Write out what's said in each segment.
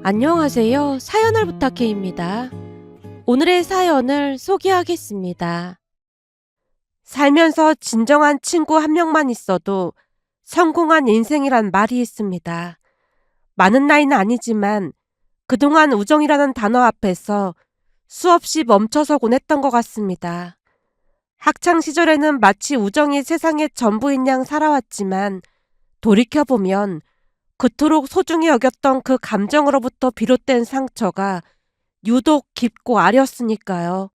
안녕하세요. 사연을 부탁해입니다. 오늘의 사연을 소개하겠습니다. 살면서 진정한 친구 한 명만 있어도 성공한 인생이란 말이 있습니다. 많은 나이는 아니지만 그동안 우정이라는 단어 앞에서 수없이 멈춰서곤 했던 것 같습니다. 학창 시절에는 마치 우정이 세상의 전부인 양 살아왔지만 돌이켜보면 그토록 소중히 여겼던 그 감정으로부터 비롯된 상처가 유독 깊고 아렸으니까요.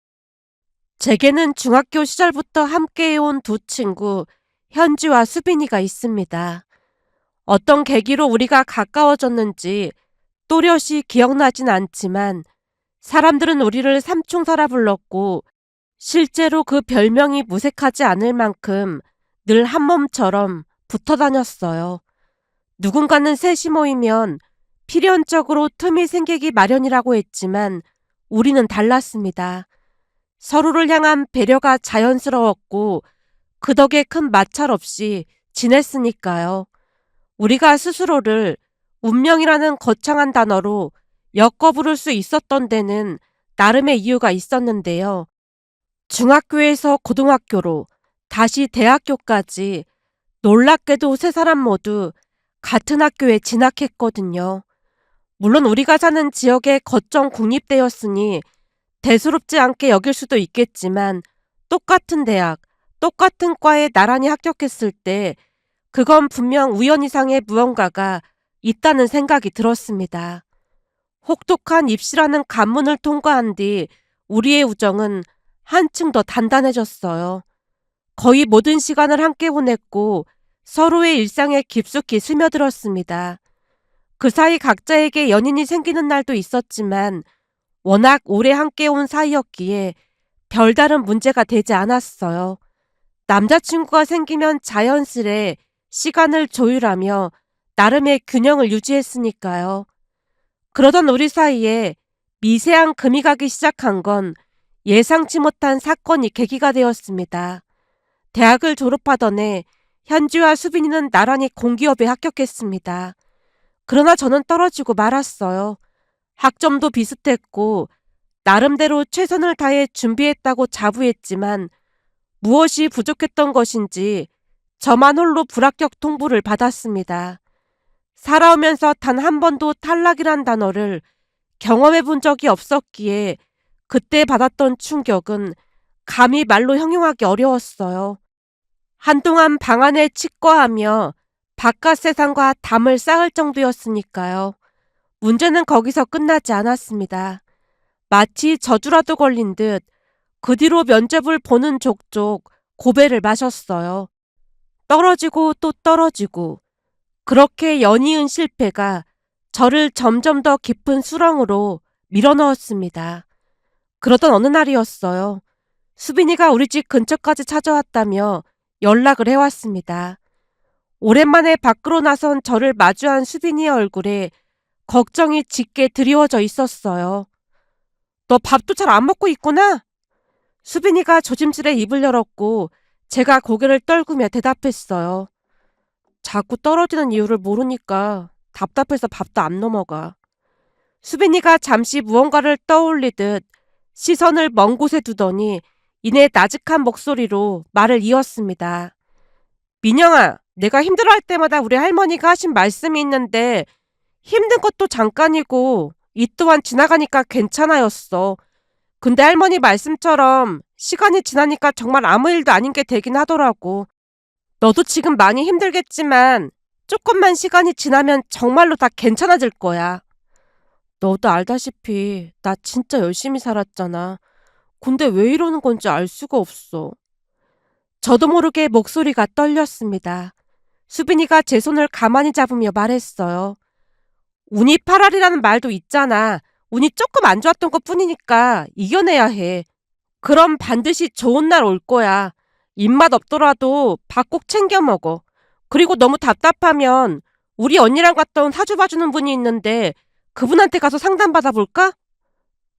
제게는 중학교 시절부터 함께해온 두 친구, 현주와 수빈이가 있습니다. 어떤 계기로 우리가 가까워졌는지 또렷이 기억나진 않지만 사람들은 우리를 삼총사라 불렀고 실제로 그 별명이 무색하지 않을 만큼 늘 한몸처럼 붙어 다녔어요. 누군가는 셋이 모이면 필연적으로 틈이 생기기 마련이라고 했지만 우리는 달랐습니다. 서로를 향한 배려가 자연스러웠고 그 덕에 큰 마찰 없이 지냈으니까요. 우리가 스스로를 운명이라는 거창한 단어로 엮어 부를 수 있었던 데는 나름의 이유가 있었는데요. 중학교에서 고등학교로 다시 대학교까지 놀랍게도 세 사람 모두 같은 학교에 진학했거든요. 물론 우리가 사는 지역의 거점 국립대였으니 대수롭지 않게 여길 수도 있겠지만 똑같은 대학, 똑같은 과에 나란히 합격했을 때 그건 분명 우연 이상의 무언가가 있다는 생각이 들었습니다. 혹독한 입시라는 관문을 통과한 뒤 우리의 우정은 한층 더 단단해졌어요. 거의 모든 시간을 함께 보냈고 서로의 일상에 깊숙이 스며들었습니다. 그 사이 각자에게 연인이 생기는 날도 있었지만 워낙 오래 함께 온 사이였기에 별다른 문제가 되지 않았어요. 남자친구가 생기면 자연스레 시간을 조율하며 나름의 균형을 유지했으니까요. 그러던 우리 사이에 미세한 금이 가기 시작한 건 예상치 못한 사건이 계기가 되었습니다. 대학을 졸업하던 해 현주와 수빈이는 나란히 공기업에 합격했습니다. 그러나 저는 떨어지고 말았어요. 학점도 비슷했고 나름대로 최선을 다해 준비했다고 자부했지만 무엇이 부족했던 것인지 저만 홀로 불합격 통보를 받았습니다. 살아오면서 단 한 번도 탈락이란 단어를 경험해 본 적이 없었기에 그때 받았던 충격은 감히 말로 형용하기 어려웠어요. 한동안 방 안에 치과하며 바깥 세상과 담을 쌓을 정도였으니까요. 문제는 거기서 끝나지 않았습니다. 마치 저주라도 걸린 듯 그 뒤로 면접을 보는 족족 고배를 마셨어요. 떨어지고 또 떨어지고 그렇게 연이은 실패가 저를 점점 더 깊은 수렁으로 밀어넣었습니다. 그러던 어느 날이었어요. 수빈이가 우리 집 근처까지 찾아왔다며 연락을 해왔습니다. 오랜만에 밖으로 나선 저를 마주한 수빈이의 얼굴에 걱정이 짙게 드리워져 있었어요. 너 밥도 잘 안 먹고 있구나? 수빈이가 조심스레 입을 열었고 제가 고개를 떨구며 대답했어요. 자꾸 떨어지는 이유를 모르니까 답답해서 밥도 안 넘어가. 수빈이가 잠시 무언가를 떠올리듯 시선을 먼 곳에 두더니 이내 나직한 목소리로 말을 이었습니다. 민영아, 내가 힘들어할 때마다 우리 할머니가 하신 말씀이 있는데 힘든 것도 잠깐이고 이 또한 지나가니까 괜찮아였어. 근데 할머니 말씀처럼 시간이 지나니까 정말 아무 일도 아닌 게 되긴 하더라고. 너도 지금 많이 힘들겠지만 조금만 시간이 지나면 정말로 다 괜찮아질 거야. 너도 알다시피 나 진짜 열심히 살았잖아. 근데 왜 이러는 건지 알 수가 없어. 저도 모르게 목소리가 떨렸습니다. 수빈이가 제 손을 가만히 잡으며 말했어요. 운이 8할이라는 말도 있잖아. 운이 조금 안 좋았던 것 뿐이니까 이겨내야 해. 그럼 반드시 좋은 날 올 거야. 입맛 없더라도 밥 꼭 챙겨 먹어. 그리고 너무 답답하면 우리 언니랑 갔다 온 사주 봐주는 분이 있는데 그분한테 가서 상담 받아볼까?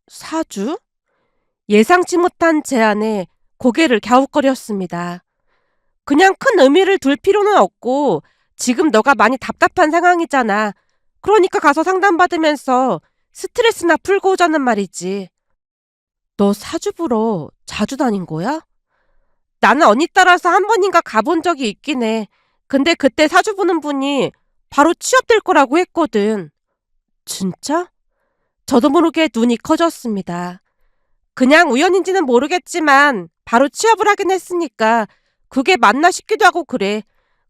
사주? 예상치 못한 제안에 고개를 갸웃거렸습니다. 그냥 큰 의미를 둘 필요는 없고 지금 너가 많이 답답한 상황이잖아. 그러니까 가서 상담받으면서 스트레스나 풀고 오자는 말이지. 너 사주 보러 자주 다닌 거야? 나는 언니 따라서 한 번인가 가본 적이 있긴 해. 근데 그때 사주 보는 분이 바로 취업될 거라고 했거든. 진짜? 저도 모르게 눈이 커졌습니다. 그냥 우연인지는 모르겠지만 바로 취업을 하긴 했으니까 그게 맞나 싶기도 하고 그래.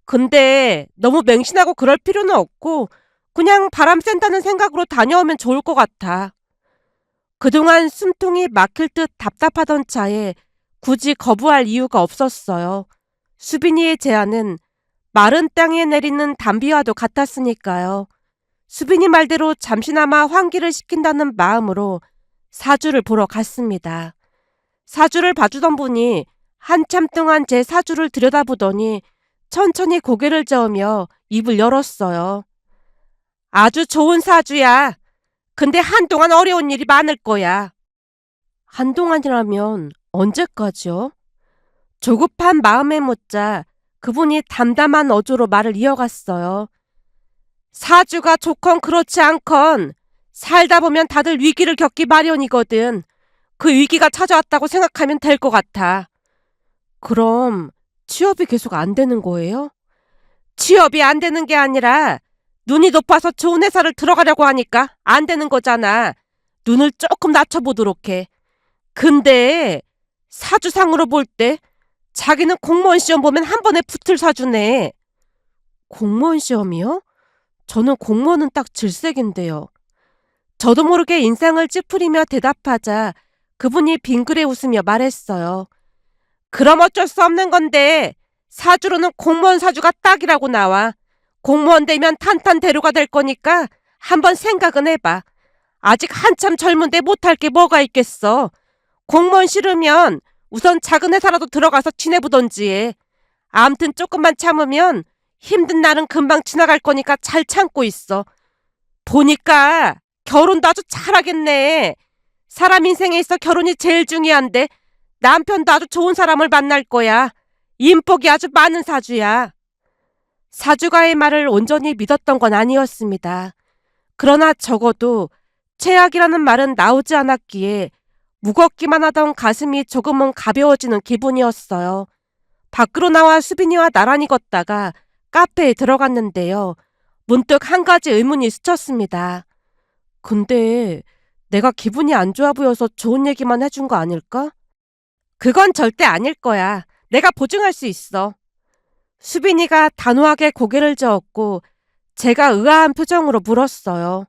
근데 너무 맹신하고 그럴 필요는 없고 그냥 바람 쐰다는 생각으로 다녀오면 좋을 것 같아. 그동안 숨통이 막힐 듯 답답하던 차에 굳이 거부할 이유가 없었어요. 수빈이의 제안은 마른 땅에 내리는 단비와도 같았으니까요. 수빈이 말대로 잠시나마 환기를 시킨다는 마음으로 사주를 보러 갔습니다. 사주를 봐주던 분이 한참 동안 제 사주를 들여다보더니 천천히 고개를 저으며 입을 열었어요. 아주 좋은 사주야. 근데 한동안 어려운 일이 많을 거야. 한동안이라면 언제까지요? 조급한 마음에 묻자 그분이 담담한 어조로 말을 이어갔어요. 사주가 좋건 그렇지 않건 살다 보면 다들 위기를 겪기 마련이거든. 그 위기가 찾아왔다고 생각하면 될 것 같아. 그럼 취업이 계속 안 되는 거예요? 취업이 안 되는 게 아니라 눈이 높아서 좋은 회사를 들어가려고 하니까 안 되는 거잖아. 눈을 조금 낮춰보도록 해. 근데 사주상으로 볼 때 자기는 공무원 시험 보면 한 번에 붙을 사주네. 공무원 시험이요? 저는 공무원은 딱 질색인데요. 저도 모르게 인상을 찌푸리며 대답하자 그분이 빙그레 웃으며 말했어요. 그럼 어쩔 수 없는 건데 사주로는 공무원 사주가 딱이라고 나와. 공무원 되면 탄탄대로가 될 거니까 한번 생각은 해봐. 아직 한참 젊은데 못할 게 뭐가 있겠어. 공무원 싫으면 우선 작은 회사라도 들어가서 지내보던지 해. 암튼 조금만 참으면 힘든 날은 금방 지나갈 거니까 잘 참고 있어. 보니까 결혼도 아주 잘하겠네. 사람 인생에 있어 결혼이 제일 중요한데 남편도 아주 좋은 사람을 만날 거야. 인복이 아주 많은 사주야. 사주가의 말을 온전히 믿었던 건 아니었습니다. 그러나 적어도 최악이라는 말은 나오지 않았기에 무겁기만 하던 가슴이 조금은 가벼워지는 기분이었어요. 밖으로 나와 수빈이와 나란히 걷다가 카페에 들어갔는데요. 문득 한 가지 의문이 스쳤습니다. 근데 내가 기분이 안 좋아 보여서 좋은 얘기만 해준 거 아닐까? 그건 절대 아닐 거야. 내가 보증할 수 있어. 수빈이가 단호하게 고개를 저었고 제가 의아한 표정으로 물었어요.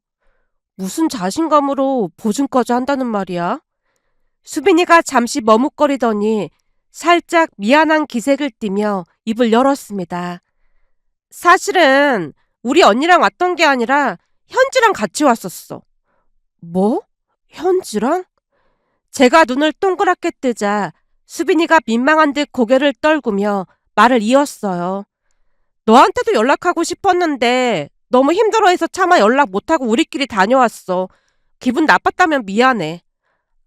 무슨 자신감으로 보증까지 한다는 말이야? 수빈이가 잠시 머뭇거리더니 살짝 미안한 기색을 띠며 입을 열었습니다. 사실은 우리 언니랑 왔던 게 아니라 현지랑 같이 왔었어. 뭐? 현지랑? 제가 눈을 동그랗게 뜨자 수빈이가 민망한 듯 고개를 떨구며 말을 이었어요. 너한테도 연락하고 싶었는데 너무 힘들어해서 차마 연락 못하고 우리끼리 다녀왔어. 기분 나빴다면 미안해.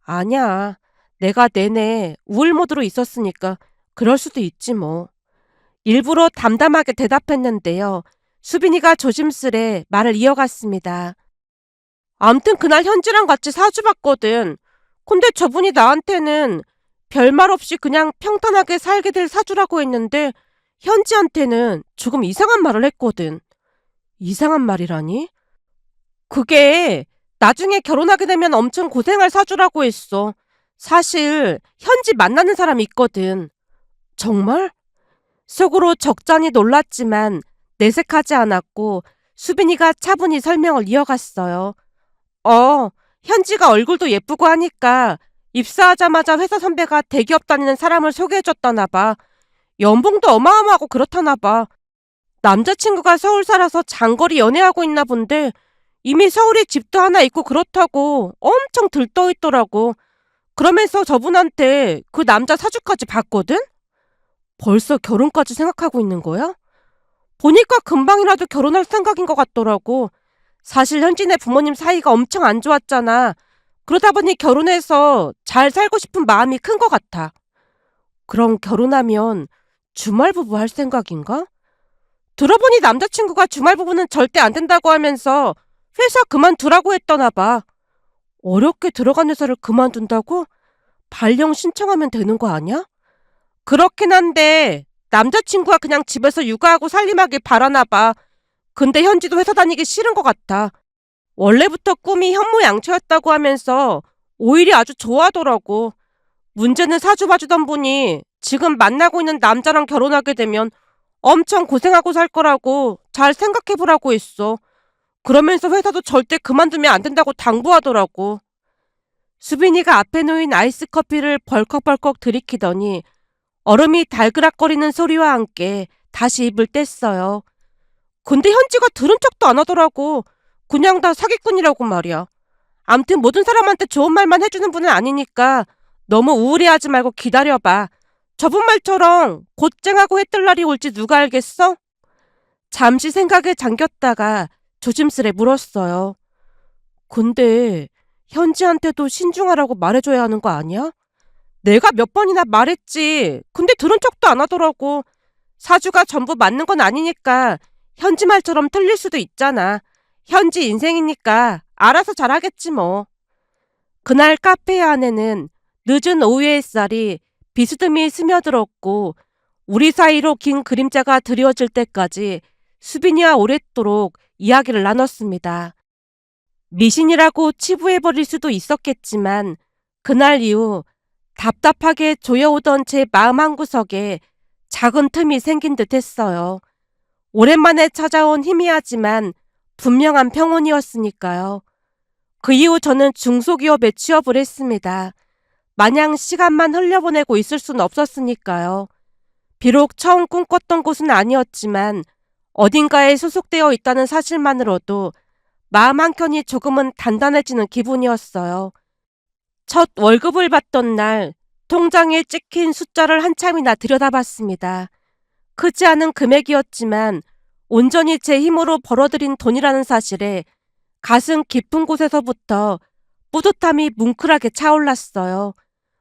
아니야. 내가 내내 우울 모드로 있었으니까 그럴 수도 있지 뭐. 일부러 담담하게 대답했는데요. 수빈이가 조심스레 말을 이어갔습니다. 암튼 그날 현지랑 같이 사주 봤거든. 근데 저분이 나한테는 별말 없이 그냥 평탄하게 살게 될 사주라고 했는데 현지한테는 조금 이상한 말을 했거든. 이상한 말이라니? 그게 나중에 결혼하게 되면 엄청 고생할 사주라고 했어. 사실 현지 만나는 사람이 있거든. 정말? 속으로 적잖이 놀랐지만 내색하지 않았고 수빈이가 차분히 설명을 이어갔어요. 현지가 얼굴도 예쁘고 하니까 입사하자마자 회사 선배가 대기업 다니는 사람을 소개해줬다나 봐. 연봉도 어마어마하고 그렇다나 봐. 남자친구가 서울 살아서 장거리 연애하고 있나 본데 이미 서울에 집도 하나 있고 그렇다고 엄청 들떠있더라고. 그러면서 저분한테 그 남자 사주까지 봤거든? 벌써 결혼까지 생각하고 있는 거야? 보니까 금방이라도 결혼할 생각인 것 같더라고. 사실 현진의 부모님 사이가 엄청 안 좋았잖아. 그러다 보니 결혼해서 잘 살고 싶은 마음이 큰 것 같아. 그럼 결혼하면 주말부부 할 생각인가? 들어보니 남자친구가 주말부부는 절대 안 된다고 하면서 회사 그만두라고 했더나 봐. 어렵게 들어간 회사를 그만둔다고? 발령 신청하면 되는 거 아니야? 그렇긴 한데 남자친구가 그냥 집에서 육아하고 살림하길 바라나 봐. 근데 현지도 회사 다니기 싫은 것 같아. 원래부터 꿈이 현모양처였다고 하면서 오히려 아주 좋아하더라고. 문제는 사주 봐주던 분이 지금 만나고 있는 남자랑 결혼하게 되면 엄청 고생하고 살 거라고 잘 생각해보라고 했어. 그러면서 회사도 절대 그만두면 안 된다고 당부하더라고. 수빈이가 앞에 놓인 아이스 커피를 벌컥벌컥 들이키더니 얼음이 달그락거리는 소리와 함께 다시 입을 뗐어요. 근데 현지가 들은 척도 안 하더라고. 그냥 다 사기꾼이라고 말이야. 암튼 모든 사람한테 좋은 말만 해주는 분은 아니니까 너무 우울해하지 말고 기다려봐. 저분 말처럼 곧쟁하고 해뜰 날이 올지 누가 알겠어? 잠시 생각에 잠겼다가 조심스레 물었어요. 근데 현지한테도 신중하라고 말해줘야 하는 거 아니야? 내가 몇 번이나 말했지. 근데 들은 척도 안 하더라고. 사주가 전부 맞는 건 아니니까 현지 말처럼 틀릴 수도 있잖아. 현지 인생이니까 알아서 잘하겠지 뭐. 그날 카페 안에는 늦은 오후의 햇살이 비스듬히 스며들었고 우리 사이로 긴 그림자가 드리워질 때까지 수빈이와 오랫도록 이야기를 나눴습니다. 미신이라고 치부해버릴 수도 있었겠지만 그날 이후 답답하게 조여오던 제 마음 한구석에 작은 틈이 생긴 듯 했어요. 오랜만에 찾아온 희미하지만 분명한 평온이었으니까요. 그 이후 저는 중소기업에 취업을 했습니다. 마냥 시간만 흘려보내고 있을 순 없었으니까요. 비록 처음 꿈꿨던 곳은 아니었지만 어딘가에 소속되어 있다는 사실만으로도 마음 한켠이 조금은 단단해지는 기분이었어요. 첫 월급을 받던 날 통장에 찍힌 숫자를 한참이나 들여다봤습니다. 크지 않은 금액이었지만 온전히 제 힘으로 벌어들인 돈이라는 사실에 가슴 깊은 곳에서부터 뿌듯함이 뭉클하게 차올랐어요.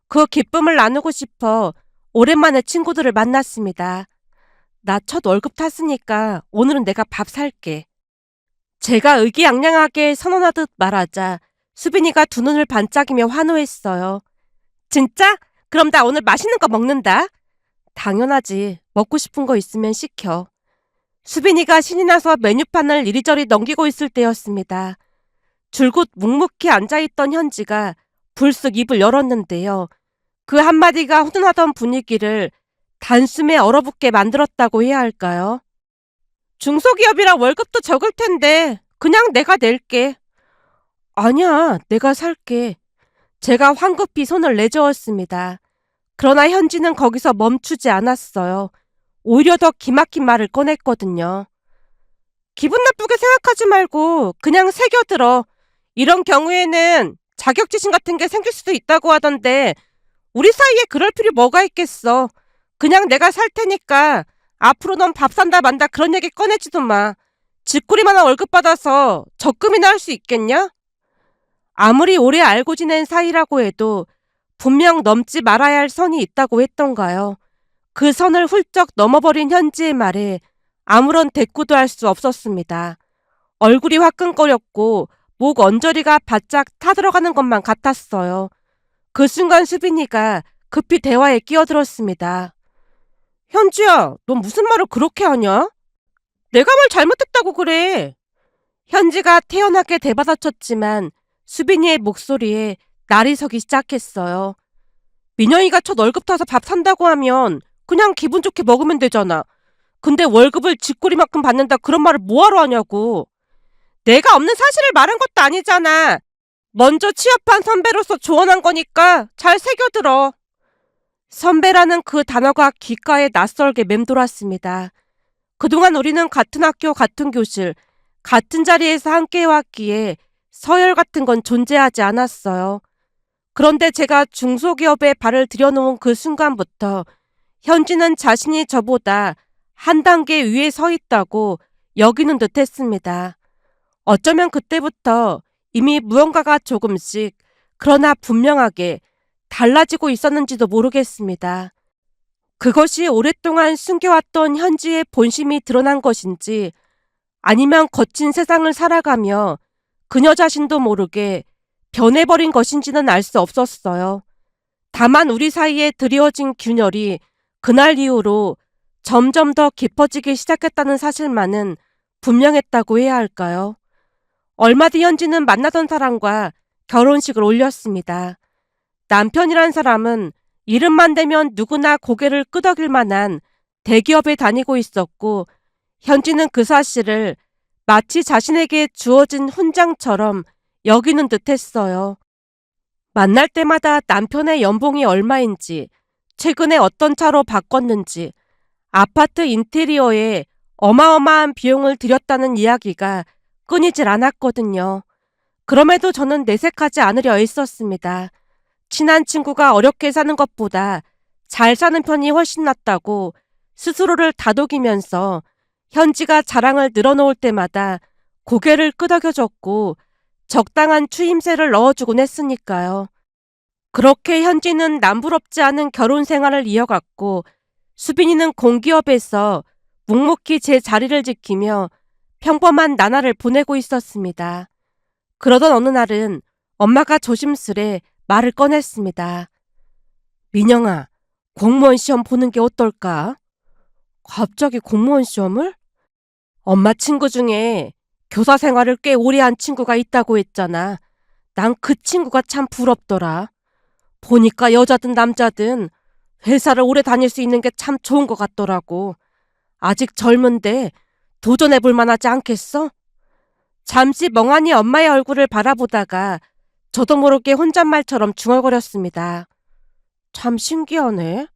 그 기쁨을 나누고 싶어 오랜만에 친구들을 만났습니다. 나 첫 월급 탔으니까 오늘은 내가 밥 살게. 제가 의기양양하게 선언하듯 말하자 수빈이가 두 눈을 반짝이며 환호했어요. 진짜? 그럼 나 오늘 맛있는 거 먹는다. 당연하지. 먹고 싶은 거 있으면 시켜. 수빈이가 신이 나서 메뉴판을 이리저리 넘기고 있을 때였습니다. 줄곧 묵묵히 앉아있던 현지가 불쑥 입을 열었는데요. 그 한마디가 훈훈하던 분위기를 단숨에 얼어붙게 만들었다고 해야 할까요? 중소기업이라 월급도 적을 텐데 그냥 내가 낼게. 아니야, 내가 살게. 제가 황급히 손을 내저었습니다. 그러나 현지는 거기서 멈추지 않았어요. 오히려 더 기막힌 말을 꺼냈거든요. 기분 나쁘게 생각하지 말고 그냥 새겨들어. 이런 경우에는 자격지심 같은 게 생길 수도 있다고 하던데 우리 사이에 그럴 필요 뭐가 있겠어. 그냥 내가 살 테니까 앞으로 넌 밥 산다 만다 그런 얘기 꺼내지도 마. 쥐꼬리만한 월급 받아서 적금이나 할 수 있겠냐? 아무리 오래 알고 지낸 사이라고 해도 분명 넘지 말아야 할 선이 있다고 했던가요. 그 선을 훌쩍 넘어버린 현지의 말에 아무런 대꾸도 할 수 없었습니다. 얼굴이 화끈거렸고 목 언저리가 바짝 타들어가는 것만 같았어요. 그 순간 수빈이가 급히 대화에 끼어들었습니다. 현지야, 넌 무슨 말을 그렇게 하냐? 내가 뭘 잘못했다고 그래. 현지가 태연하게 대받아쳤지만 수빈이의 목소리에 날이 서기 시작했어요. 민영이가 첫 월급 타서 밥 산다고 하면 그냥 기분 좋게 먹으면 되잖아. 근데 월급을 쥐꼬리만큼 받는다 그런 말을 뭐하러 하냐고. 내가 없는 사실을 말한 것도 아니잖아. 먼저 취업한 선배로서 조언한 거니까 잘 새겨들어. 선배라는 그 단어가 귓가에 낯설게 맴돌았습니다. 그동안 우리는 같은 학교, 같은 교실, 같은 자리에서 함께 해왔기에 서열 같은 건 존재하지 않았어요. 그런데 제가 중소기업에 발을 들여놓은 그 순간부터 현지는 자신이 저보다 한 단계 위에 서 있다고 여기는 듯 했습니다. 어쩌면 그때부터 이미 무언가가 조금씩, 그러나 분명하게 달라지고 있었는지도 모르겠습니다. 그것이 오랫동안 숨겨왔던 현지의 본심이 드러난 것인지 아니면 거친 세상을 살아가며 그녀 자신도 모르게 변해버린 것인지는 알 수 없었어요. 다만 우리 사이에 드리워진 균열이 그날 이후로 점점 더 깊어지기 시작했다는 사실만은 분명했다고 해야 할까요? 얼마 뒤 현지는 만나던 사람과 결혼식을 올렸습니다. 남편이란 사람은 이름만 대면 누구나 고개를 끄덕일 만한 대기업에 다니고 있었고, 현지는 그 사실을 마치 자신에게 주어진 훈장처럼 여기는 듯 했어요. 만날 때마다 남편의 연봉이 얼마인지, 최근에 어떤 차로 바꿨는지, 아파트 인테리어에 어마어마한 비용을 들였다는 이야기가 끊이질 않았거든요. 그럼에도 저는 내색하지 않으려 애썼습니다. 친한 친구가 어렵게 사는 것보다 잘 사는 편이 훨씬 낫다고 스스로를 다독이면서 현지가 자랑을 늘어놓을 때마다 고개를 끄덕여줬고 적당한 추임새를 넣어주곤 했으니까요. 그렇게 현지는 남부럽지 않은 결혼 생활을 이어갔고, 수빈이는 공기업에서 묵묵히 제 자리를 지키며 평범한 나날을 보내고 있었습니다. 그러던 어느 날은 엄마가 조심스레 말을 꺼냈습니다. 민영아, 공무원 시험 보는 게 어떨까? 갑자기 공무원 시험을? 엄마 친구 중에 교사 생활을 꽤 오래 한 친구가 있다고 했잖아. 난 그 친구가 참 부럽더라. 보니까 여자든 남자든 회사를 오래 다닐 수 있는 게 참 좋은 것 같더라고. 아직 젊은데 도전해 볼 만하지 않겠어? 잠시 멍하니 엄마의 얼굴을 바라보다가 저도 모르게 혼잣말처럼 중얼거렸습니다. 참 신기하네.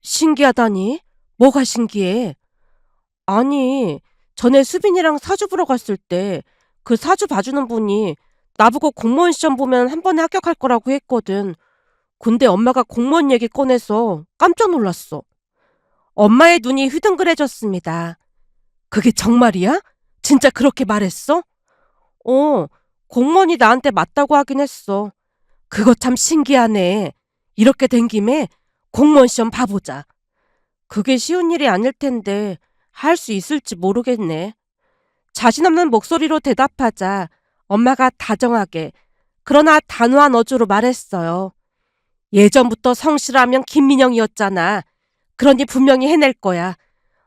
신기하다니? 뭐가 신기해? 아니, 전에 수빈이랑 사주 보러 갔을 때 그 사주 봐주는 분이 나보고 공무원 시험 보면 한 번에 합격할 거라고 했거든. 근데 엄마가 공무원 얘기 꺼내서 깜짝 놀랐어. 엄마의 눈이 휘둥그레졌습니다. 그게 정말이야? 진짜 그렇게 말했어? 공무원이 나한테 맞다고 하긴 했어. 그거 참 신기하네. 이렇게 된 김에 공무원 시험 봐보자. 그게 쉬운 일이 아닐 텐데 할 수 있을지 모르겠네. 자신 없는 목소리로 대답하자 엄마가 다정하게 그러나 단호한 어조로 말했어요. 예전부터 성실하면 김민영이었잖아. 그러니 분명히 해낼 거야.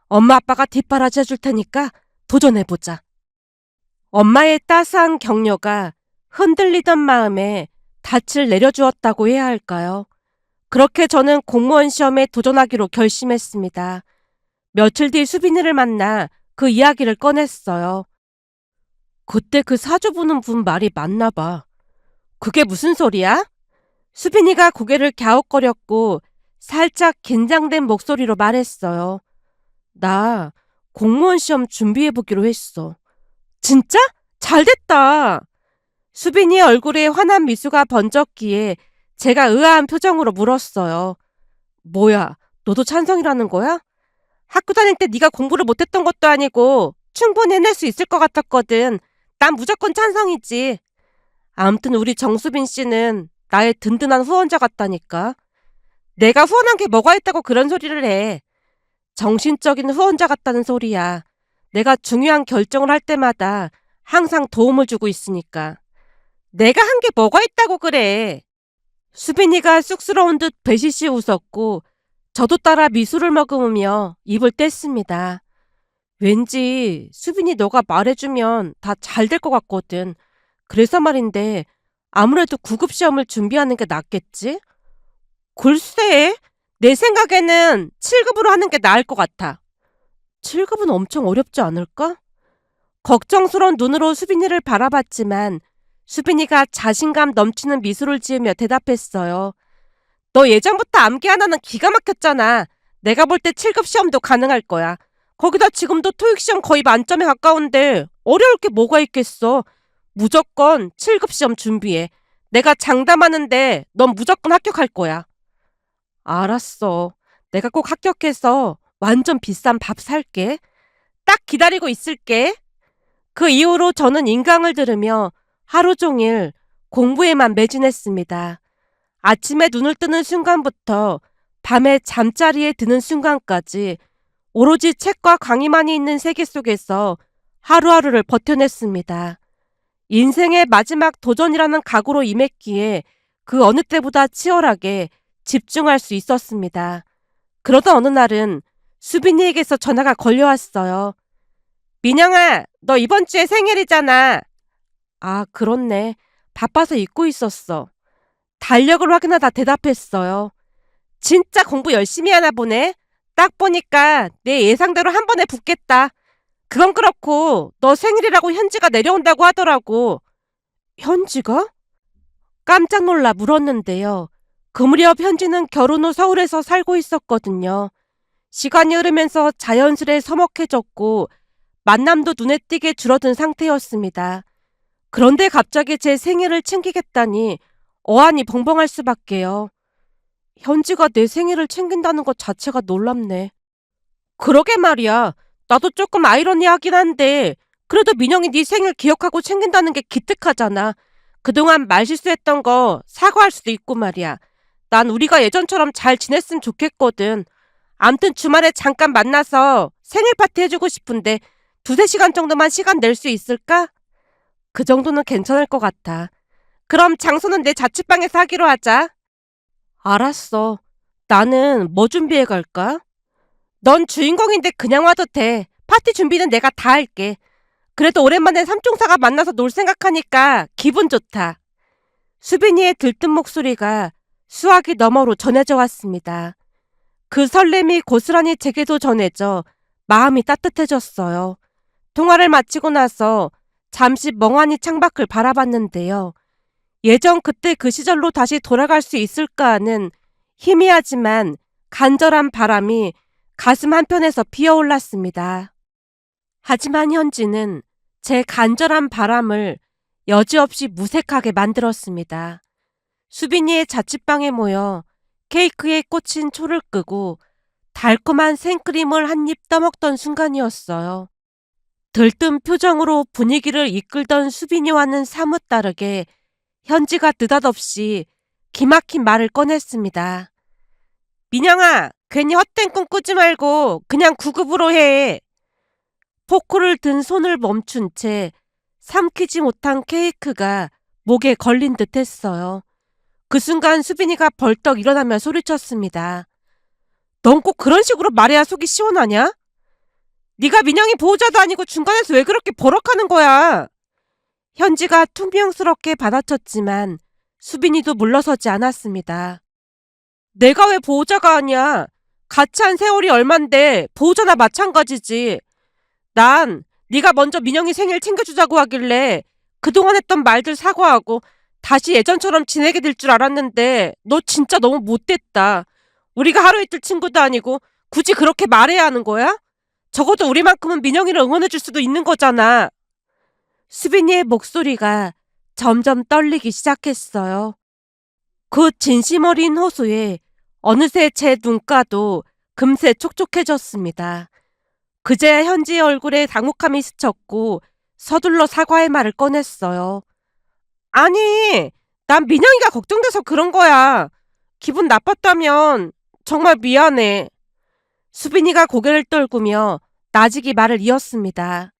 엄마 아빠가 뒷바라지 해줄 테니까 도전해보자. 엄마의 따스한 격려가 흔들리던 마음에 닻을 내려주었다고 해야 할까요? 그렇게 저는 공무원 시험에 도전하기로 결심했습니다. 며칠 뒤 수빈이를 만나 그 이야기를 꺼냈어요. 그때 그 사주 보는 분 말이 맞나 봐. 그게 무슨 소리야? 수빈이가 고개를 갸웃거렸고 살짝 긴장된 목소리로 말했어요. 나 공무원 시험 준비해보기로 했어. 진짜? 잘됐다. 수빈이의 얼굴에 환한 미소가 번졌기에 제가 의아한 표정으로 물었어요. 뭐야, 너도 찬성이라는 거야? 학교 다닐 때 네가 공부를 못했던 것도 아니고 충분히 해낼 수 있을 것 같았거든. 난 무조건 찬성이지. 아무튼 우리 정수빈 씨는 나의 든든한 후원자 같다니까. 내가 후원한 게 뭐가 있다고 그런 소리를 해. 정신적인 후원자 같다는 소리야. 내가 중요한 결정을 할 때마다 항상 도움을 주고 있으니까. 내가 한 게 뭐가 있다고 그래. 수빈이가 쑥스러운 듯 배시시 웃었고 저도 따라 미소를 머금으며 입을 뗐습니다. 왠지 수빈이 너가 말해주면 다 잘 될 것 같거든. 그래서 말인데 아무래도 구급시험을 준비하는 게 낫겠지? 글쎄, 내 생각에는 7급으로 하는 게 나을 것 같아. 7급은 엄청 어렵지 않을까? 걱정스러운 눈으로 수빈이를 바라봤지만 수빈이가 자신감 넘치는 미소를 지으며 대답했어요. 너 예전부터 암기 하나는 기가 막혔잖아. 내가 볼 때 7급 시험도 가능할 거야. 거기다 지금도 토익 시험 거의 만점에 가까운데 어려울 게 뭐가 있겠어. 무조건 7급 시험 준비해. 내가 장담하는데 넌 무조건 합격할 거야. 알았어. 내가 꼭 합격해서 완전 비싼 밥 살게. 딱 기다리고 있을게. 그 이후로 저는 인강을 들으며 하루 종일 공부에만 매진했습니다. 아침에 눈을 뜨는 순간부터 밤에 잠자리에 드는 순간까지 오로지 책과 강의만이 있는 세계 속에서 하루하루를 버텨냈습니다. 인생의 마지막 도전이라는 각오로 임했기에 그 어느 때보다 치열하게 집중할 수 있었습니다. 그러던 어느 날은 수빈이에게서 전화가 걸려왔어요. 민영아, 너 이번 주에 생일이잖아. 아, 그렇네. 바빠서 잊고 있었어. 달력을 확인하다 대답했어요. 진짜 공부 열심히 하나 보네. 딱 보니까 내 예상대로 한 번에 붙겠다. 그건 그렇고 너 생일이라고 현지가 내려온다고 하더라고. 현지가? 깜짝 놀라 물었는데요. 그 무렵 현지는 결혼 후 서울에서 살고 있었거든요. 시간이 흐르면서 자연스레 서먹해졌고 만남도 눈에 띄게 줄어든 상태였습니다. 그런데 갑자기 제 생일을 챙기겠다니 어안이 벙벙할 수밖에요. 현지가 내 생일을 챙긴다는 것 자체가 놀랍네. 그러게 말이야. 나도 조금 아이러니하긴 한데 그래도 민영이 네 생일 기억하고 챙긴다는 게 기특하잖아. 그동안 말실수했던 거 사과할 수도 있고 말이야. 난 우리가 예전처럼 잘 지냈으면 좋겠거든. 암튼 주말에 잠깐 만나서 생일 파티 해주고 싶은데 두세 시간 정도만 시간 낼 수 있을까? 그 정도는 괜찮을 것 같아. 그럼 장소는 내 자취방에서 하기로 하자. 알았어. 나는 뭐 준비해 갈까? 넌 주인공인데 그냥 와도 돼. 파티 준비는 내가 다 할게. 그래도 오랜만에 삼총사가 만나서 놀 생각하니까 기분 좋다. 수빈이의 들뜬 목소리가 수화기 너머로 전해져 왔습니다. 그 설렘이 고스란히 제게도 전해져 마음이 따뜻해졌어요. 통화를 마치고 나서 잠시 멍하니 창밖을 바라봤는데요. 예전 그때 그 시절로 다시 돌아갈 수 있을까 하는 희미하지만 간절한 바람이 가슴 한편에서 피어올랐습니다. 하지만 현지는 제 간절한 바람을 여지없이 무색하게 만들었습니다. 수빈이의 자취방에 모여 케이크에 꽂힌 초를 끄고 달콤한 생크림을 한 입 떠먹던 순간이었어요. 들뜬 표정으로 분위기를 이끌던 수빈이와는 사뭇 다르게 현지가 느닷없이 기막힌 말을 꺼냈습니다. 민영아, 괜히 헛된 꿈 꾸지 말고 그냥 구급으로 해. 포크를 든 손을 멈춘 채 삼키지 못한 케이크가 목에 걸린 듯 했어요. 그 순간 수빈이가 벌떡 일어나며 소리쳤습니다. 넌 꼭 그런 식으로 말해야 속이 시원하냐? 네가 민영이 보호자도 아니고 중간에서 왜 그렇게 버럭하는 거야? 현지가 퉁명스럽게 받아쳤지만 수빈이도 물러서지 않았습니다. 내가 왜 보호자가 아니야? 같이 한 세월이 얼만데 보호자나 마찬가지지. 난 네가 먼저 민영이 생일 챙겨주자고 하길래 그동안 했던 말들 사과하고 다시 예전처럼 지내게 될 줄 알았는데 너 진짜 너무 못됐다. 우리가 하루 이틀 친구도 아니고 굳이 그렇게 말해야 하는 거야? 적어도 우리만큼은 민영이를 응원해줄 수도 있는 거잖아. 수빈이의 목소리가 점점 떨리기 시작했어요. 그 진심 어린 호소에 어느새 제 눈가도 금세 촉촉해졌습니다. 그제야 현지의 얼굴에 당혹함이 스쳤고 서둘러 사과의 말을 꺼냈어요. 아니, 난 민영이가 걱정돼서 그런 거야. 기분 나빴다면 정말 미안해. 수빈이가 고개를 떨구며 나직이 말을 이었습니다.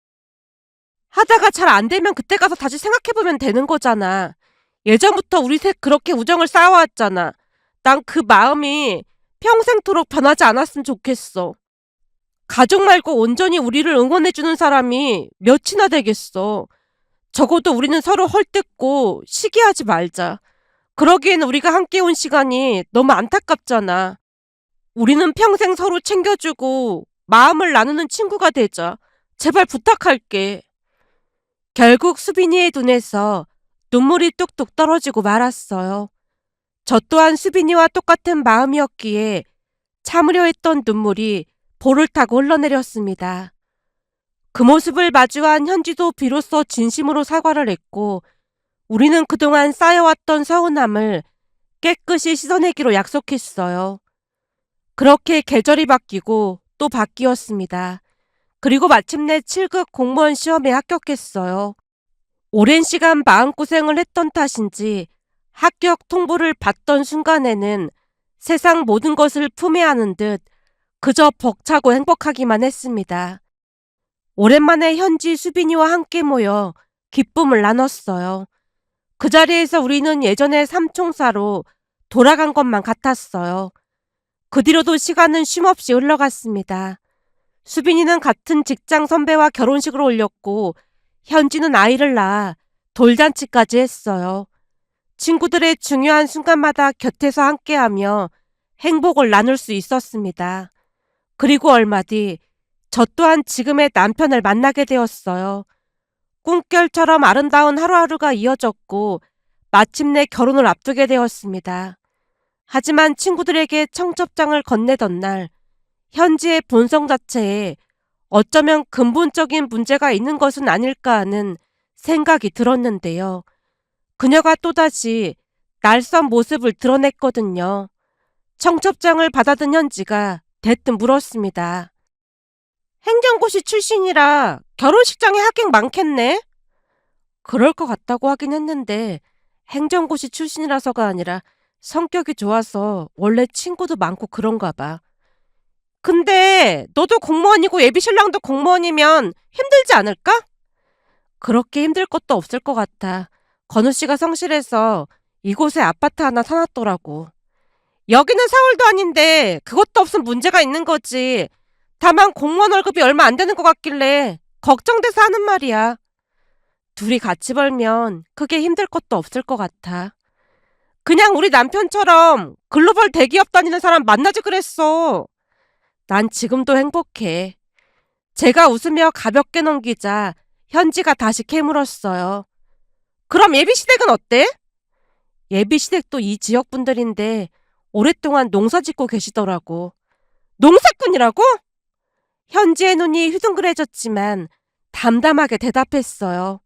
하다가 잘 안 되면 그때 가서 다시 생각해보면 되는 거잖아. 예전부터 우리 셋 그렇게 우정을 쌓아왔잖아. 난 그 마음이 평생토록 변하지 않았으면 좋겠어. 가족 말고 온전히 우리를 응원해주는 사람이 몇이나 되겠어. 적어도 우리는 서로 헐뜯고 시기하지 말자. 그러기엔 우리가 함께 온 시간이 너무 안타깝잖아. 우리는 평생 서로 챙겨주고 마음을 나누는 친구가 되자. 제발 부탁할게. 결국 수빈이의 눈에서 눈물이 뚝뚝 떨어지고 말았어요. 저 또한 수빈이와 똑같은 마음이었기에 참으려 했던 눈물이 볼을 타고 흘러내렸습니다. 그 모습을 마주한 현지도 비로소 진심으로 사과를 했고 우리는 그동안 쌓여왔던 서운함을 깨끗이 씻어내기로 약속했어요. 그렇게 계절이 바뀌고 또 바뀌었습니다. 그리고 마침내 7급 공무원 시험에 합격했어요. 오랜 시간 마음고생을 했던 탓인지 합격 통보를 받던 순간에는 세상 모든 것을 품에 안은 듯 그저 벅차고 행복하기만 했습니다. 오랜만에 현지 수빈이와 함께 모여 기쁨을 나눴어요. 그 자리에서 우리는 예전의 삼총사로 돌아간 것만 같았어요. 그 뒤로도 시간은 쉼없이 흘러갔습니다. 수빈이는 같은 직장 선배와 결혼식을 올렸고 현지는 아이를 낳아 돌잔치까지 했어요. 친구들의 중요한 순간마다 곁에서 함께하며 행복을 나눌 수 있었습니다. 그리고 얼마 뒤 저 또한 지금의 남편을 만나게 되었어요. 꿈결처럼 아름다운 하루하루가 이어졌고 마침내 결혼을 앞두게 되었습니다. 하지만 친구들에게 청첩장을 건네던 날 현지의 본성 자체에 어쩌면 근본적인 문제가 있는 것은 아닐까 하는 생각이 들었는데요. 그녀가 또다시 낯선 모습을 드러냈거든요. 청첩장을 받아든 현지가 대뜸 물었습니다. 행정고시 출신이라 결혼식장에 하객 많겠네? 그럴 것 같다고 하긴 했는데 행정고시 출신이라서가 아니라 성격이 좋아서 원래 친구도 많고 그런가 봐. 근데 너도 공무원이고 예비 신랑도 공무원이면 힘들지 않을까? 그렇게 힘들 것도 없을 것 같아. 건우 씨가 성실해서 이곳에 아파트 하나 사놨더라고. 여기는 서울도 아닌데 그것도 없으면 문제가 있는 거지. 다만 공무원 월급이 얼마 안 되는 것 같길래 걱정돼서 하는 말이야. 둘이 같이 벌면 크게 힘들 것도 없을 것 같아. 그냥 우리 남편처럼 글로벌 대기업 다니는 사람 만나지 그랬어. 난 지금도 행복해. 제가 웃으며 가볍게 넘기자 현지가 다시 캐물었어요. 그럼 예비시댁은 어때? 예비시댁도 이 지역 분들인데 오랫동안 농사 짓고 계시더라고. 농사꾼이라고? 현지의 눈이 휘둥그레졌지만 담담하게 대답했어요.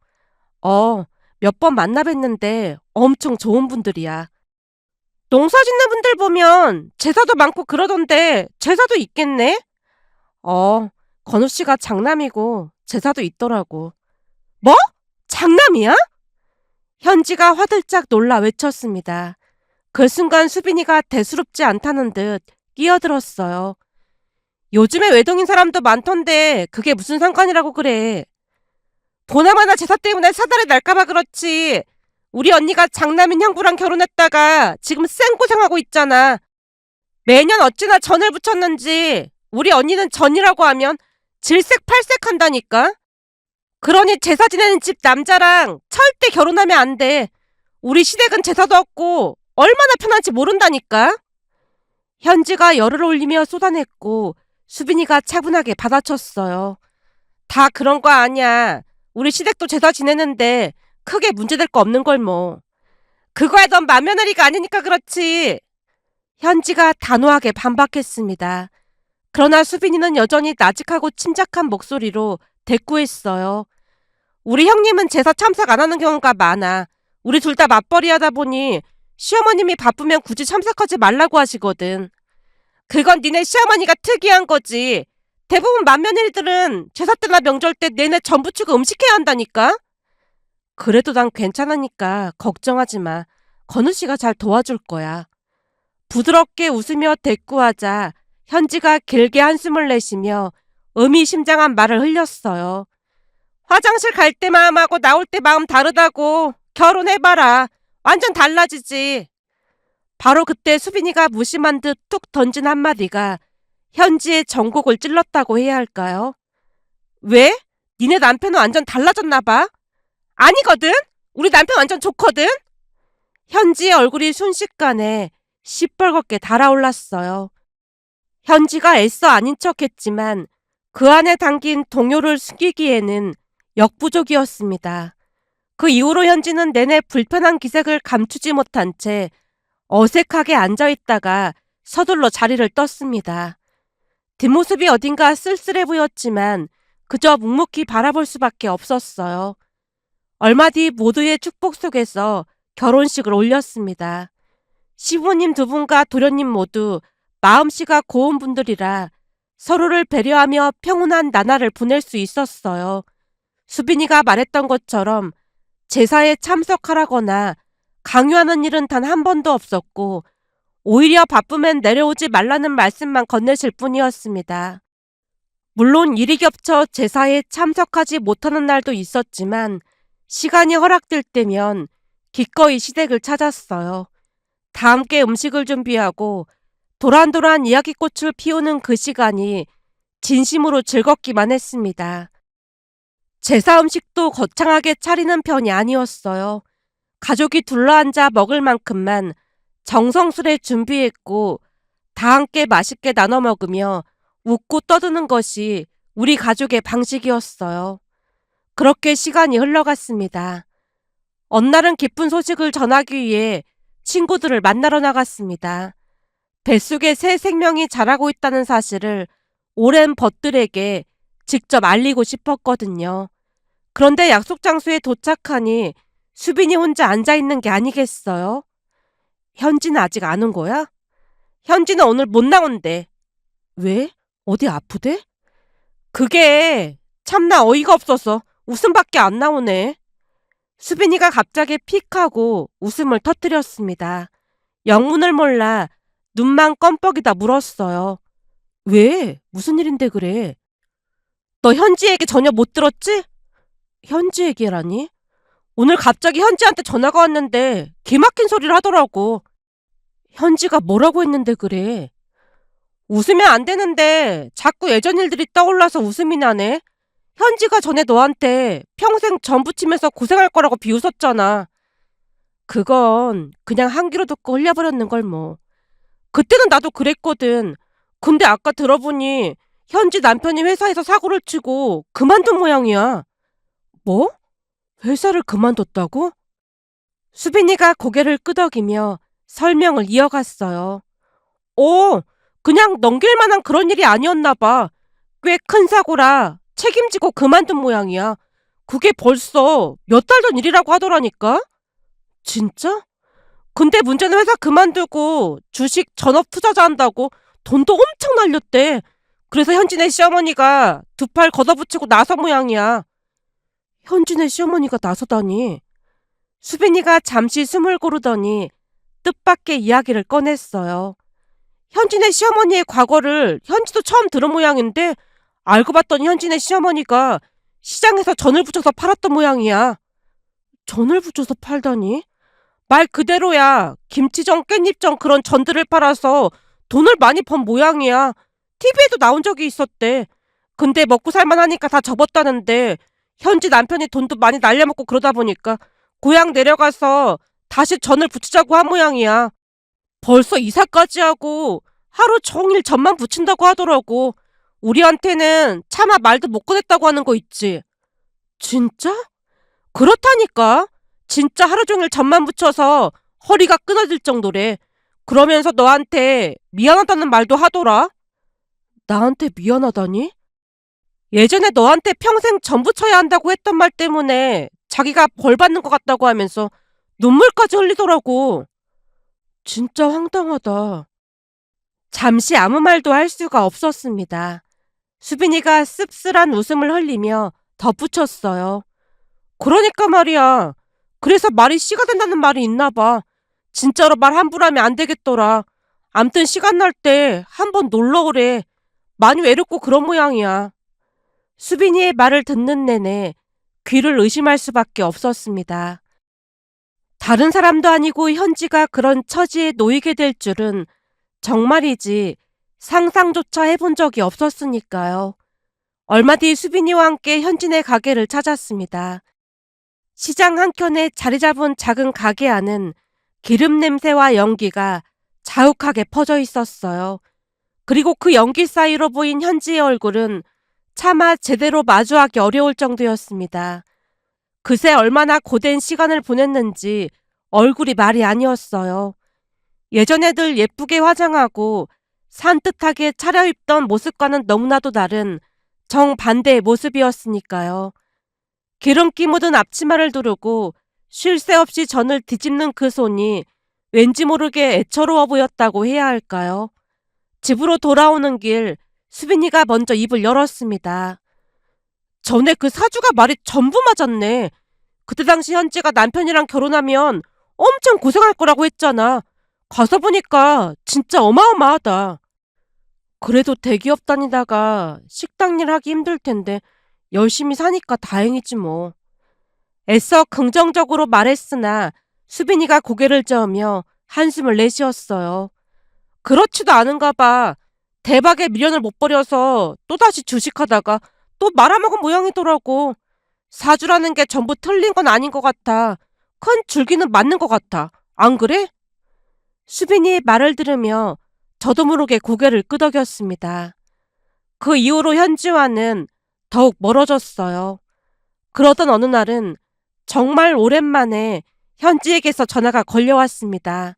몇 번 만나 뵀는데 엄청 좋은 분들이야. 농사 짓는 분들 보면 제사도 많고 그러던데 제사도 있겠네? 건우 씨가 장남이고 제사도 있더라고. 뭐? 장남이야? 현지가 화들짝 놀라 외쳤습니다. 그 순간 수빈이가 대수롭지 않다는 듯 끼어들었어요. 요즘에 외동인 사람도 많던데 그게 무슨 상관이라고 그래. 보나마나 제사 때문에 사달이 날까봐 그렇지. 우리 언니가 장남인 형부랑 결혼했다가 지금 쌩고생하고 있잖아. 매년 어찌나 전을 붙였는지 우리 언니는 전이라고 하면 질색팔색한다니까. 그러니 제사 지내는 집 남자랑 절대 결혼하면 안 돼. 우리 시댁은 제사도 없고 얼마나 편한지 모른다니까. 현지가 열을 올리며 쏟아냈고 수빈이가 차분하게 받아쳤어요. 다 그런 거 아니야. 우리 시댁도 제사 지내는데 크게 문제될 거 없는 걸 뭐. 그거야 넌 맏며느리가 아니니까 그렇지. 현지가 단호하게 반박했습니다. 그러나 수빈이는 여전히 나직하고 침착한 목소리로 대꾸했어요. 우리 형님은 제사 참석 안 하는 경우가 많아. 우리 둘 다 맞벌이 하다 보니 시어머님이 바쁘면 굳이 참석하지 말라고 하시거든. 그건 니네 시어머니가 특이한 거지. 대부분 맏며느리들은 제사 때나 명절 때 내내 전 부치고 음식해야 한다니까. 그래도 난 괜찮으니까 걱정하지 마. 건우 씨가 잘 도와줄 거야. 부드럽게 웃으며 대꾸하자 현지가 길게 한숨을 내쉬며 의미심장한 말을 흘렸어요. 화장실 갈 때 마음하고 나올 때 마음 다르다고. 결혼해봐라. 완전 달라지지. 바로 그때 수빈이가 무심한 듯 툭 던진 한마디가 현지의 전곡을 찔렀다고 해야 할까요? 왜? 니네 남편은 완전 달라졌나 봐. 아니거든. 우리 남편 완전 좋거든. 현지의 얼굴이 순식간에 시뻘겋게 달아올랐어요. 현지가 애써 아닌 척했지만 그 안에 담긴 동요를 숨기기에는 역부족이었습니다. 그 이후로 현지는 내내 불편한 기색을 감추지 못한 채 어색하게 앉아있다가 서둘러 자리를 떴습니다. 뒷모습이 어딘가 쓸쓸해 보였지만 그저 묵묵히 바라볼 수밖에 없었어요. 얼마 뒤 모두의 축복 속에서 결혼식을 올렸습니다. 시부모님 두 분과 도련님 모두 마음씨가 고운 분들이라 서로를 배려하며 평온한 나날을 보낼 수 있었어요. 수빈이가 말했던 것처럼 제사에 참석하라거나 강요하는 일은 단 한 번도 없었고 오히려 바쁘면 내려오지 말라는 말씀만 건네실 뿐이었습니다. 물론 일이 겹쳐 제사에 참석하지 못하는 날도 있었지만 시간이 허락될 때면 기꺼이 시댁을 찾았어요. 다 함께 음식을 준비하고 도란도란 이야기꽃을 피우는 그 시간이 진심으로 즐겁기만 했습니다. 제사 음식도 거창하게 차리는 편이 아니었어요. 가족이 둘러앉아 먹을 만큼만 정성스레 준비했고 다 함께 맛있게 나눠 먹으며 웃고 떠드는 것이 우리 가족의 방식이었어요. 그렇게 시간이 흘러갔습니다. 어느 날은 기쁜 소식을 전하기 위해 친구들을 만나러 나갔습니다. 뱃속에 새 생명이 자라고 있다는 사실을 오랜 벗들에게 직접 알리고 싶었거든요. 그런데 약속 장소에 도착하니 수빈이 혼자 앉아있는 게 아니겠어요? 현지는 아직 안 온 거야? 현지는 오늘 못 나온대. 왜? 어디 아프대? 그게 참나 어이가 없어서 웃음밖에 안 나오네. 수빈이가 갑자기 픽 하고 웃음을 터뜨렸습니다. 영문을 몰라 눈만 껌뻑이다 물었어요. 왜? 무슨 일인데 그래? 너 현지 얘기 전혀 못 들었지? 현지 얘기라니? 오늘 갑자기 현지한테 전화가 왔는데 기막힌 소리를 하더라고. 현지가 뭐라고 했는데 그래? 웃으면 안 되는데 자꾸 예전 일들이 떠올라서 웃음이 나네. 현지가 전에 너한테 평생 전 부치면서 고생할 거라고 비웃었잖아. 그건 그냥 한 귀로 듣고 흘려버렸는 걸 뭐. 그때는 나도 그랬거든. 근데 아까 들어보니 현지 남편이 회사에서 사고를 치고 그만둔 모양이야. 뭐? 회사를 그만뒀다고? 수빈이가 고개를 끄덕이며 설명을 이어갔어요. 오, 그냥 넘길 만한 그런 일이 아니었나 봐. 꽤 큰 사고라 책임지고 그만둔 모양이야. 그게 벌써 몇 달 전 일이라고 하더라니까? 진짜? 근데 문제는 회사 그만두고 주식 전업 투자자 한다고 돈도 엄청 날렸대. 그래서 현진의 시어머니가 두 팔 걷어붙이고 나선 모양이야. 현진의 시어머니가 나서다니. 수빈이가 잠시 숨을 고르더니 뜻밖의 이야기를 꺼냈어요. 현진의 시어머니의 과거를 현지도 처음 들은 모양인데 알고 봤더니 현진의 시어머니가 시장에서 전을 붙여서 팔았던 모양이야. 전을 붙여서 팔다니? 말 그대로야. 김치전, 깻잎전 그런 전들을 팔아서 돈을 많이 번 모양이야. TV에도 나온 적이 있었대. 근데 먹고 살만하니까 다 접었다는데 현지 남편이 돈도 많이 날려먹고 그러다 보니까 고향 내려가서 다시 전을 붙이자고 한 모양이야. 벌써 이사까지 하고 하루 종일 전만 붙인다고 하더라고. 우리한테는 차마 말도 못 꺼냈다고 하는 거 있지. 진짜? 그렇다니까. 진짜 하루 종일 전만 붙여서 허리가 끊어질 정도래. 그러면서 너한테 미안하다는 말도 하더라. 나한테 미안하다니? 예전에 너한테 평생 전 붙여야 한다고 했던 말 때문에 자기가 벌 받는 것 같다고 하면서 눈물까지 흘리더라고. 진짜 황당하다. 잠시 아무 말도 할 수가 없었습니다. 수빈이가 씁쓸한 웃음을 흘리며 덧붙였어요. 그러니까 말이야. 그래서 말이 씨가 된다는 말이 있나 봐. 진짜로 말 함부로 하면 안 되겠더라. 암튼 시간 날 때 한번 놀러 오래. 많이 외롭고 그런 모양이야. 수빈이의 말을 듣는 내내 귀를 의심할 수밖에 없었습니다. 다른 사람도 아니고 현지가 그런 처지에 놓이게 될 줄은 정말이지 상상조차 해본 적이 없었으니까요. 얼마 뒤 수빈이와 함께 현진의 가게를 찾았습니다. 시장 한켠에 자리 잡은 작은 가게 안은 기름 냄새와 연기가 자욱하게 퍼져 있었어요. 그리고 그 연기 사이로 보인 현지의 얼굴은 차마 제대로 마주하기 어려울 정도였습니다. 그새 얼마나 고된 시간을 보냈는지 얼굴이 말이 아니었어요. 예전에 늘 예쁘게 화장하고 산뜻하게 차려입던 모습과는 너무나도 다른 정반대의 모습이었으니까요. 기름기 묻은 앞치마를 두르고 쉴 새 없이 전을 뒤집는 그 손이 왠지 모르게 애처로워 보였다고 해야 할까요? 집으로 돌아오는 길 수빈이가 먼저 입을 열었습니다. 전에 그 사주가 말이 전부 맞았네. 그때 당시 현지가 남편이랑 결혼하면 엄청 고생할 거라고 했잖아. 가서 보니까 진짜 어마어마하다. 그래도 대기업 다니다가 식당 일 하기 힘들 텐데 열심히 사니까 다행이지 뭐. 애써 긍정적으로 말했으나 수빈이가 고개를 저으며 한숨을 내쉬었어요. 그렇지도 않은가 봐. 대박에 미련을 못 버려서 또다시 주식하다가 또 말아먹은 모양이더라고. 사주라는 게 전부 틀린 건 아닌 것 같아. 큰 줄기는 맞는 것 같아. 안 그래? 수빈이의 말을 들으며 저도 모르게 고개를 끄덕였습니다. 그 이후로 현지와는 더욱 멀어졌어요. 그러던 어느 날은 정말 오랜만에 현지에게서 전화가 걸려왔습니다.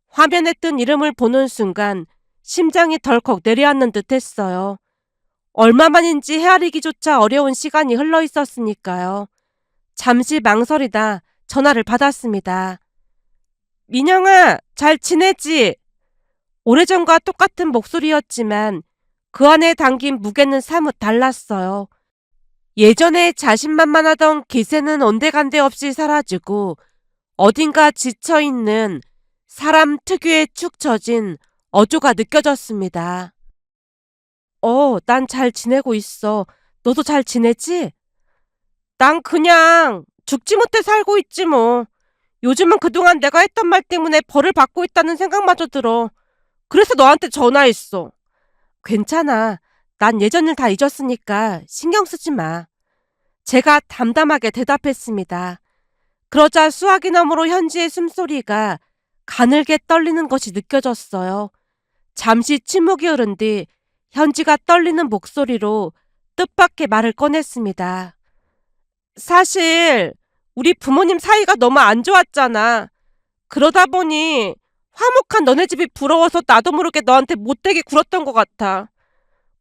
화면에 뜬 이름을 보는 순간 심장이 덜컥 내려앉는 듯 했어요. 얼마만인지 헤아리기조차 어려운 시간이 흘러 있었으니까요. 잠시 망설이다 전화를 받았습니다. 민영아, 잘 지내지? 오래전과 똑같은 목소리였지만 그 안에 담긴 무게는 사뭇 달랐어요. 예전에 자신만만하던 기세는 온데간데 없이 사라지고 어딘가 지쳐있는 사람 특유의 축 처진 어조가 느껴졌습니다. 난 잘 지내고 있어. 너도 잘 지내지? 난 그냥 죽지 못해 살고 있지 뭐. 요즘은 그동안 내가 했던 말 때문에 벌을 받고 있다는 생각마저 들어. 그래서 너한테 전화했어. 괜찮아. 난 예전 일 다 잊었으니까 신경 쓰지 마. 제가 담담하게 대답했습니다. 그러자 수화기 너머로 현지의 숨소리가 가늘게 떨리는 것이 느껴졌어요. 잠시 침묵이 흐른 뒤 현지가 떨리는 목소리로 뜻밖의 말을 꺼냈습니다. 사실 우리 부모님 사이가 너무 안 좋았잖아. 그러다 보니 화목한 너네 집이 부러워서 나도 모르게 너한테 못되게 굴었던 것 같아.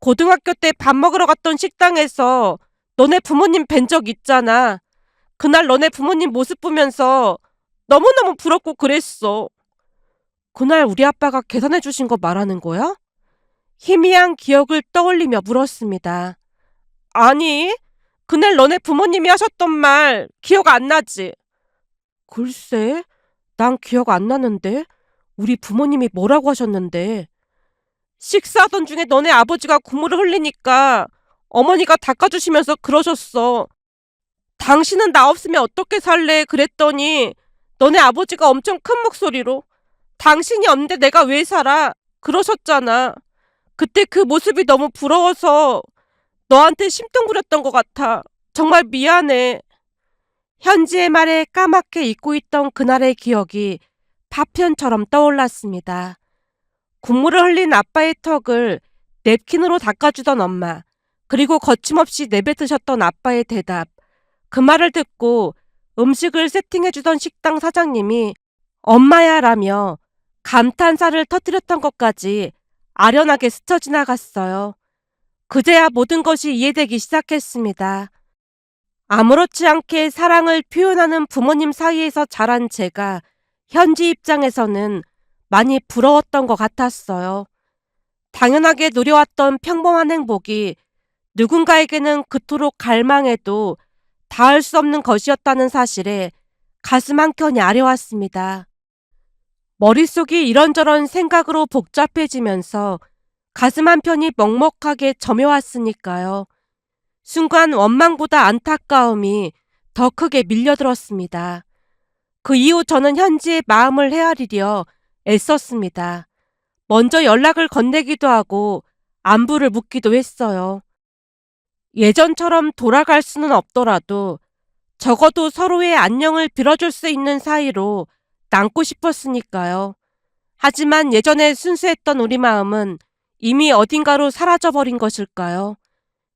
고등학교 때 밥 먹으러 갔던 식당에서 너네 부모님 뵌 적 있잖아. 그날 너네 부모님 모습 보면서 너무너무 부럽고 그랬어. 그날 우리 아빠가 계산해 주신 거 말하는 거야? 희미한 기억을 떠올리며 물었습니다. 아니, 그날 너네 부모님이 하셨던 말 기억 안 나지? 글쎄, 난 기억 안 나는데. 우리 부모님이 뭐라고 하셨는데. 식사하던 중에 너네 아버지가 국물을 흘리니까 어머니가 닦아주시면서 그러셨어. 당신은 나 없으면 어떻게 살래? 그랬더니 너네 아버지가 엄청 큰 목소리로 당신이 없는데 내가 왜 살아? 그러셨잖아. 그때 그 모습이 너무 부러워서 너한테 심통부렸던 것 같아. 정말 미안해. 현지의 말에 까맣게 잊고 있던 그날의 기억이 파편처럼 떠올랐습니다. 국물을 흘린 아빠의 턱을 냅킨으로 닦아주던 엄마, 그리고 거침없이 내뱉으셨던 아빠의 대답. 그 말을 듣고 음식을 세팅해주던 식당 사장님이 엄마야 라며 감탄사를 터뜨렸던 것까지 아련하게 스쳐 지나갔어요. 그제야 모든 것이 이해되기 시작했습니다. 아무렇지 않게 사랑을 표현하는 부모님 사이에서 자란 제가 현지 입장에서는 많이 부러웠던 것 같았어요. 당연하게 누려왔던 평범한 행복이 누군가에게는 그토록 갈망해도 닿을 수 없는 것이었다는 사실에 가슴 한켠이 아려왔습니다. 머릿속이 이런저런 생각으로 복잡해지면서 가슴 한편이 먹먹하게 저며왔으니까요. 순간 원망보다 안타까움이 더 크게 밀려들었습니다. 그 이후 저는 현지의 마음을 헤아리려 애썼습니다. 먼저 연락을 건네기도 하고 안부를 묻기도 했어요. 예전처럼 돌아갈 수는 없더라도 적어도 서로의 안녕을 빌어줄 수 있는 사이로 남고 싶었으니까요. 하지만 예전에 순수했던 우리 마음은 이미 어딘가로 사라져버린 것일까요?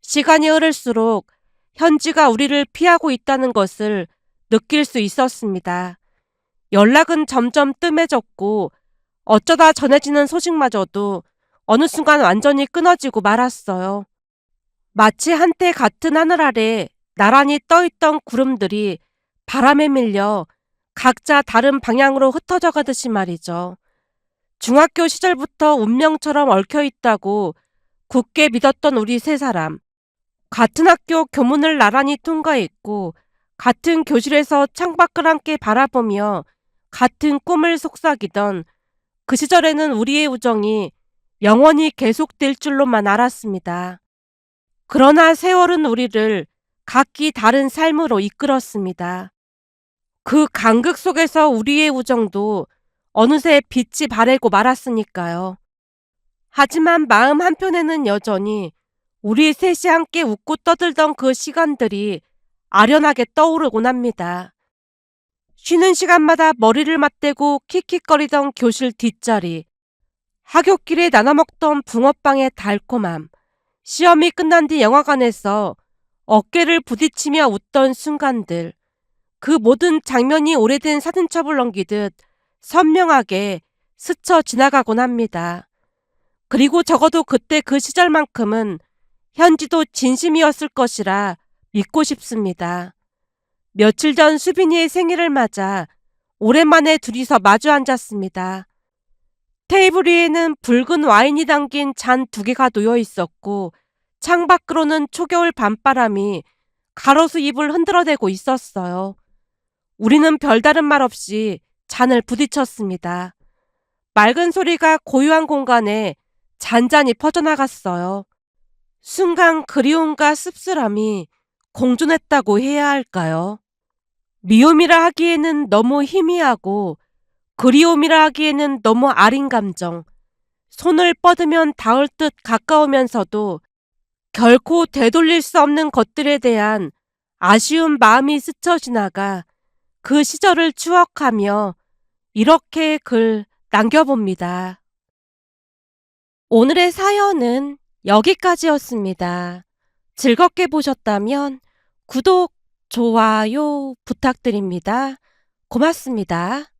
시간이 흐를수록 현지가 우리를 피하고 있다는 것을 느낄 수 있었습니다. 연락은 점점 뜸해졌고 어쩌다 전해지는 소식마저도 어느 순간 완전히 끊어지고 말았어요. 마치 한때 같은 하늘 아래 나란히 떠있던 구름들이 바람에 밀려 각자 다른 방향으로 흩어져 가듯이 말이죠. 중학교 시절부터 운명처럼 얽혀있다고 굳게 믿었던 우리 세 사람. 같은 학교 교문을 나란히 통과했고 같은 교실에서 창밖을 함께 바라보며 같은 꿈을 속삭이던 그 시절에는 우리의 우정이 영원히 계속될 줄로만 알았습니다. 그러나 세월은 우리를 각기 다른 삶으로 이끌었습니다. 그 간극 속에서 우리의 우정도 어느새 빛이 바래고 말았으니까요. 하지만 마음 한편에는 여전히 우리 셋이 함께 웃고 떠들던 그 시간들이 아련하게 떠오르곤 합니다. 쉬는 시간마다 머리를 맞대고 킥킥거리던 교실 뒷자리, 하굣길에 나눠 먹던 붕어빵의 달콤함, 시험이 끝난 뒤 영화관에서 어깨를 부딪히며 웃던 순간들, 그 모든 장면이 오래된 사진첩을 넘기듯 선명하게 스쳐 지나가곤 합니다. 그리고 적어도 그때 그 시절만큼은 현지도 진심이었을 것이라 믿고 싶습니다. 며칠 전 수빈이의 생일을 맞아 오랜만에 둘이서 마주 앉았습니다. 테이블 위에는 붉은 와인이 담긴 잔 2개가 놓여 있었고 창밖으로는 초겨울 밤바람이 가로수 잎을 흔들어대고 있었어요. 우리는 별다른 말 없이 잔을 부딪혔습니다. 맑은 소리가 고요한 공간에 잔잔히 퍼져나갔어요. 순간 그리움과 씁쓸함이 공존했다고 해야 할까요? 미움이라 하기에는 너무 희미하고 그리움이라 하기에는 너무 아린 감정, 손을 뻗으면 닿을 듯 가까우면서도 결코 되돌릴 수 없는 것들에 대한 아쉬운 마음이 스쳐 지나가 그 시절을 추억하며 이렇게 글 남겨봅니다. 오늘의 사연은 여기까지였습니다. 즐겁게 보셨다면 구독, 좋아요 부탁드립니다. 고맙습니다.